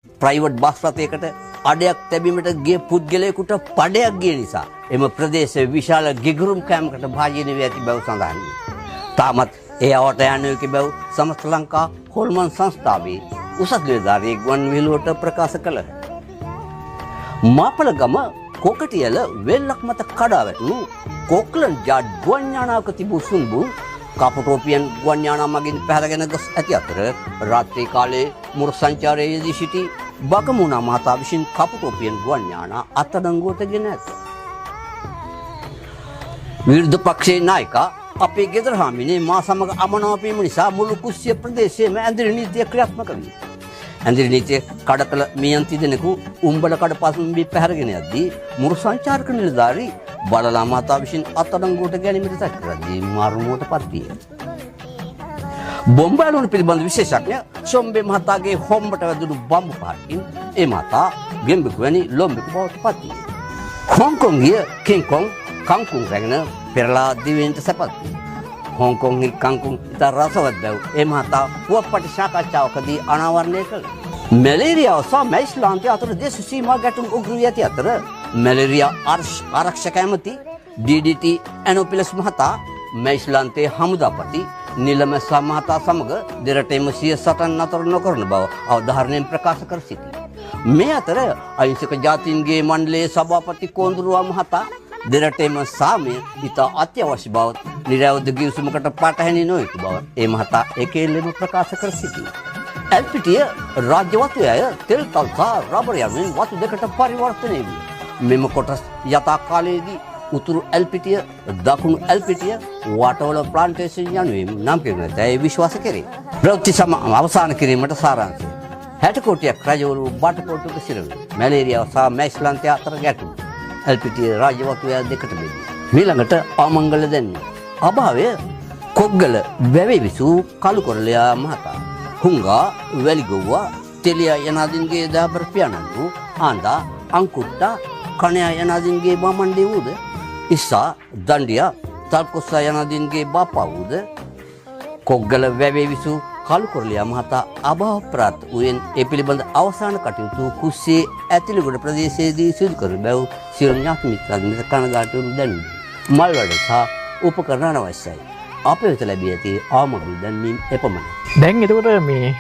Private bus රථයකට අඩයක් තැබීමට ගිය පුද්ගලයෙකුට පඩයක් ගිය නිසා එම ප්‍රදේශයේ විශාල ගිගුරුම් කෑමකට භාජනය වී ඇති බව සඳහන් වේ. තාමත් ඒ අවට යන්නේක බව සමස්ත ලංකා හොල්මන් සංස්ථාවේ උසස් නිලධාරියෙක් ගුවන් විදුලියට ප්‍රකාශ කළහ. මාපලගම කොකටියල වෙල්ලක් මත කඩා වැටුණු කොක්ලන් ජාඩ් ගුවන් යානාවක තිබූ සුන්බුන් කාපටෝපියන් ගුවන් යානා මගින් පැහැරගෙන ගොස් ඇති අතර රාත්‍රී කාලයේ මුර සංචාරයේ යෙදී සිටි බගමුණා මහතා විසින් කාපටෝපියන් ගුවන් යානා අත්අඩංගුවට ගෙන ඇත. විරුද්ධ පක්ෂයේ නායකා අපේ ගෙදර හාමිනේ මා සමග අමනාප වීම නිසා මුළු කුස්සිය ප්‍රදේශයේම ඇඳිරි නීතිය ක්‍රියාත්මක වේ. ඇඳිරි නීතිය කඩ කළ මියන්ති දෙනෙකු උඹල කඩ පසුම්බී පැහැරගෙන යද්දී මුරු සංචාරක නිලධාරී බලලා මහතා විසින් අත්අඩංගුවට ගැනීමට තැත් කරද්දී මාරුමුවට පත් විය. බොම්බ ඇලුම් පිළිබඳ විශේෂඥ සොම්බේ මහතාගේ හොම්බට වැදුණු බම්බු පහකින් ඒ මහතා ගෙම්බෙකු වැනි ලොම්බෙකු බවට පත් විය. හොංකොංගිය කිංකොං කංකුං රැගෙන පෙරලා දිවෙන්ට සැපත් විය. හොංකොංගි කංකුං ඉතා රසවත් බැව් ඒ මහතා පුවත්පත සාකච්ඡාවකදී අනාවරණය කළා. මැලේරියාව සහ මැයිස්ලාන්තය අතර දේශ සීමා ගැටුම් උග්‍ර වී ඇති අතර මැලේරියා ආරක්ෂක ඇමති DDT ඇනෝපිලස් මහතා මැයිස්ලාන්තයේ හමුදාපති නිලමැස්ස මහතා සමග දෙරටේම සිය සටන් අතර නොකරන බව අවධාරණයෙන් ප්‍රකාශ කර සිටියි. මේ අතර අහිංසක ජාතීන්ගේ මණ්ඩලයේ සභාපති කොඳුරුවා මහතා දෙරටේම සාමය ඉතා අත්‍යවශ්‍ය බව නිරවුල් ගිවිසුමකට පටහැනි නොයෙකු බව ඒ මහතා එකෙල්ලෙම ප්‍රකාශ කර සිටියි. එල්පිටිය රාජ්‍ය වතු අය තෙල් තල් සහ රබර් යනුවෙන් වතු දෙකට පරිවර්තනය විය. මෙම කොටස් යථා කාලයේදී උතුරු එල්පිටිය දකුණු එල්පිටිය වටවල ප්ලාන්ටේෂන් යනුවෙන් නම් කෙරෙන ඇතැයි විශ්වාස කෙරේ. ප්‍රවෘත්ති අවසන් කිරීමට සාරාංශය 60 කෝටියක් රජවරු බටකොටුක සිරවි. මැලේරියාව සහ මැයිස්ලාන්තය අතර ගැටුම්. එල්පිටිය රාජ්‍ය වතු අය දෙකට බෙදී. මීළඟට අමංගල දැන්වීම. අභාවය කොග්ගල වැවේ විසූ කළුකොරළයා මහතා. හුංගා වැලිගොව්වා තෙලියා යනාදින්ගේ දාබර පියාණන්ු ආන්දා අංකුට්ටා කණයා යනාදින්ගේ බාමණ්ඩේ වූද ඉස්සා දණ්ඩියා තල්කොස්සා යනාදින්ගේ බාපා වූද කොග්ගල වැවේ විසූ කළුකොරළයා මහතා අභාව ප්‍රාත් වූයෙන් ඒ පිළිබඳ අවසාන කටයුතු කුස්සියේ ඇතිලිගොඩ ප්‍රදේශයේදී සිදු කර බැව් සියලු ඥාති මිත්‍රාන්ට කනගාටුවන දැන්වීම මල් වැඩ සහ උපකරණ අවශ්‍යයි. අප වෙත ලැබී ඇති ආමඩුල් දැන්වීම එපමණයි. දැන් එතකොට මේ